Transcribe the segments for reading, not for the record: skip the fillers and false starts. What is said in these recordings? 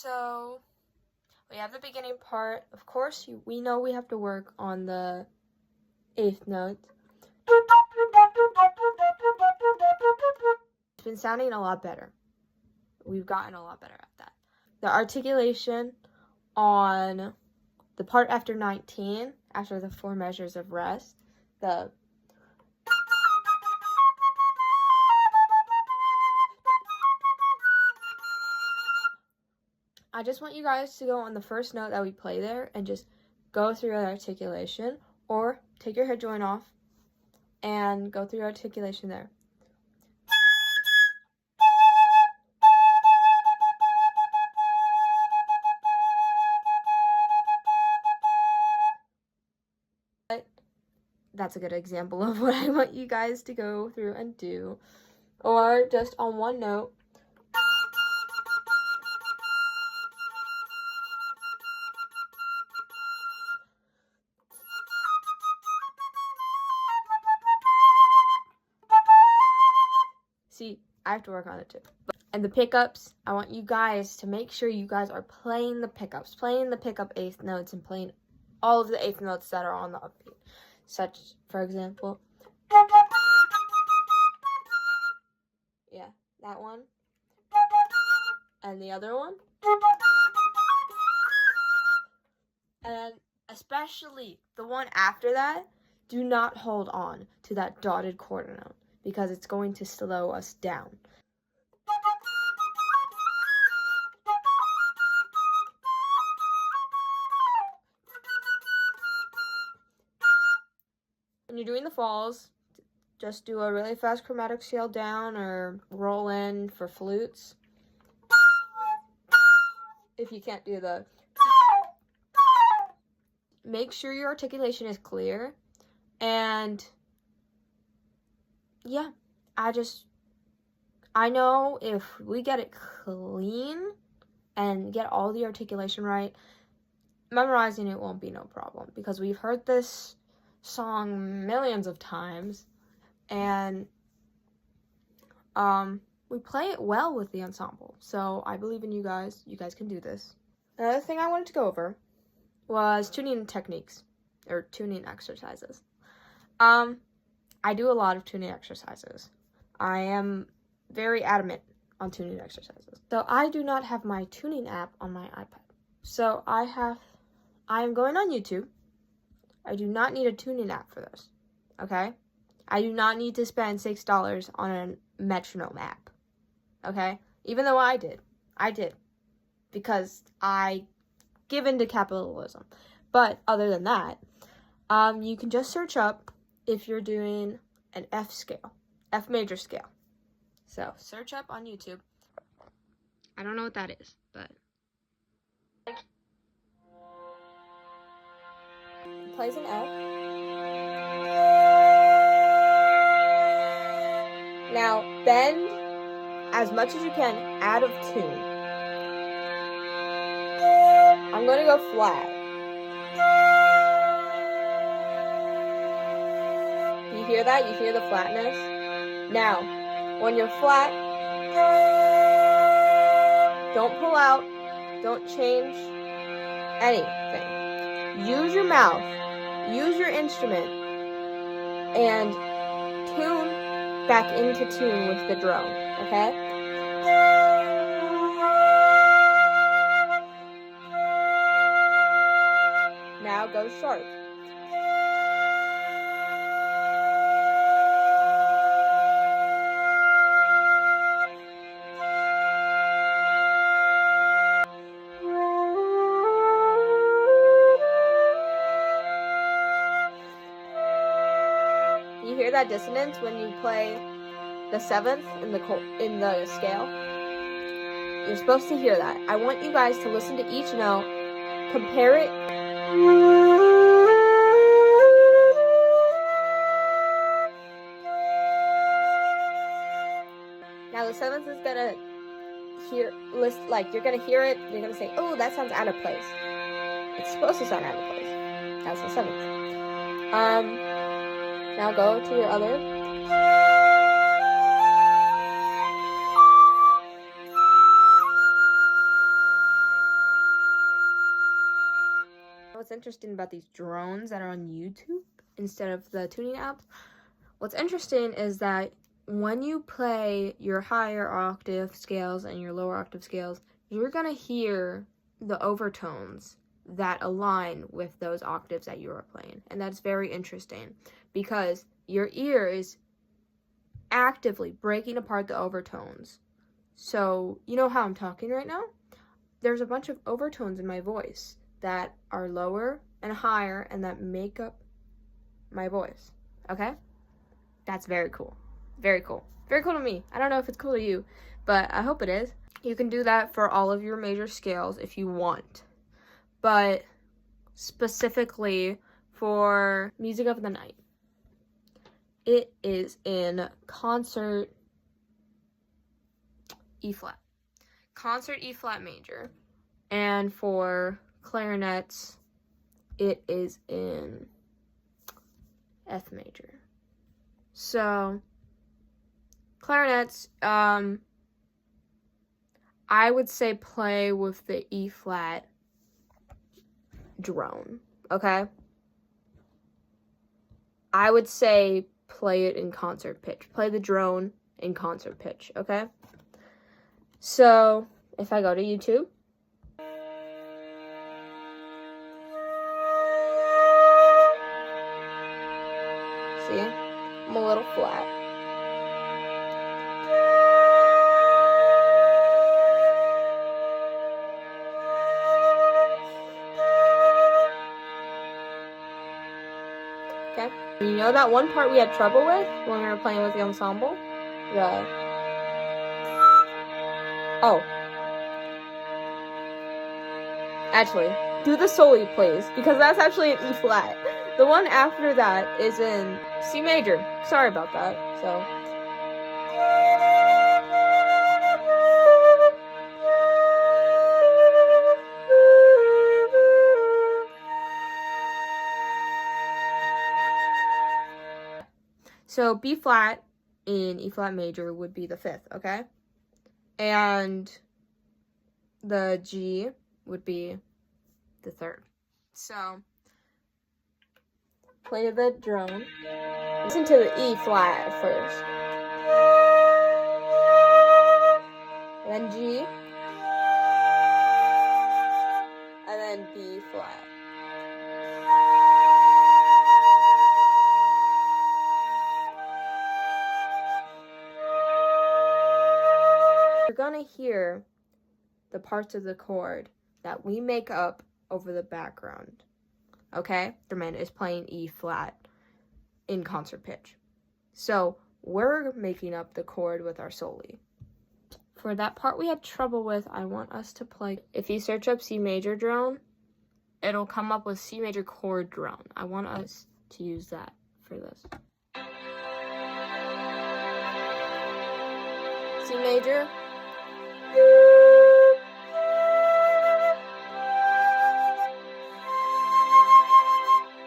So we have the beginning part. Of course, we know we have to work on the 8th note. It's been sounding a lot better. We've gotten a lot better at that. The articulation on the part after 19, after the 4 measures of rest, I just want you guys to go on the first note that we play there and just go through the articulation, or take your head joint off and go through articulation there. That's a good example of what I want you guys to go through and do. Or just on one note. See, I have to work on it too. And the pickups, I want you guys to make sure you guys are playing the pickups, playing the pickup 8th notes, and playing all of the 8th notes that are on the upbeat. Such, for example, yeah, that one, and the other one, and especially the one after that. Do not hold on to that dotted quarter note, because it's going to slow us down. When you're doing the falls, just do a really fast chromatic scale down or roll in for flutes. If you can't do the, make sure your articulation is clear. And yeah, I know if we get it clean and get all the articulation right, memorizing it won't be no problem, because we've heard this song millions of times, and we play it well with the ensemble. So I believe in you guys. You guys can do this. Another thing I wanted to go over was tuning techniques, or tuning exercises. I do a lot of tuning exercises. I am very adamant on tuning exercises. So I do not have my tuning app on my iPad. So I am going on YouTube. I do not need a tuning app for this, okay? I do not need to spend $6 on a metronome app, okay? Even though I did, because I give into capitalism. But other than that, you can just search up if you're doing an F scale, F major scale. So search up on YouTube. I don't know what that is, but it plays an F. Now bend as much as you can out of tune. I'm going to go flat. You hear that? You hear the flatness? Now, when you're flat, don't pull out, don't change anything. Use your mouth, use your instrument, and tune back into tune with the drone, okay? Now go sharp. You hear that dissonance when you play the 7th in the scale? You're supposed to hear that. I want you guys to listen to each note, compare it. Now the 7th is gonna you're gonna hear it, you're gonna say, oh, that sounds out of place. It's supposed to sound out of place. That's the 7th. Now go to your other. what's interesting about these drones that are on YouTube instead of the tuning apps, what's interesting is that when you play your higher octave scales and your lower octave scales, you're going to hear the overtones that align with those octaves that you are playing. And that's very interesting because your ear is actively breaking apart the overtones. So, you know how I'm talking right now? There's a bunch of overtones in my voice that are lower and higher and that make up my voice. Okay? That's very cool. Very cool. Very cool to me. I don't know if it's cool to you, but I hope it is. You can do that for all of your major scales if you want. But specifically for Music of the Night, it is in concert E-flat. Concert E-flat major. And for clarinets, it is in F major. So, clarinets, I would say play with the E-flat drone, okay? I would say play it in concert pitch. Play the drone in concert pitch, okay? So, if I go to YouTube, see, I'm a little flat. Okay, you know that one part we had trouble with when we were playing with the ensemble? Oh. Actually, do the soli, please, because that's actually an E-flat. The one after that is in C major. Sorry about that. So B flat in E flat major would be the 5th, okay? And the G would be the 3rd. So play the drone. Listen to the E flat first. And then G. And then B flat. You're gonna hear the parts of the chord that we make up over the background. Okay? The man is playing E flat in concert pitch. So we're making up the chord with our soli. For that part we had trouble with, I want us to play. If you search up C major drone, it'll come up with C major chord drone. I want us to use that for this. C major.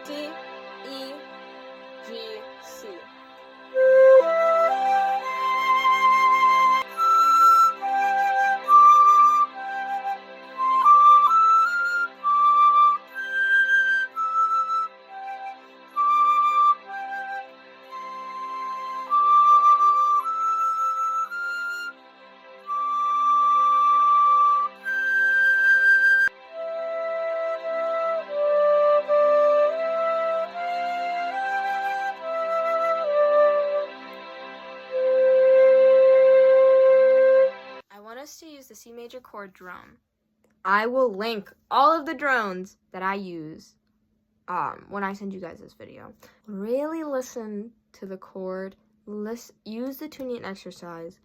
C, E, G, C. To use the C major chord drone. I will link all of the drones that I use when I send you guys this video. Really listen to the chord, use the tuning exercise.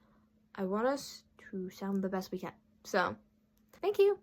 I want us to sound the best we can. So, thank you.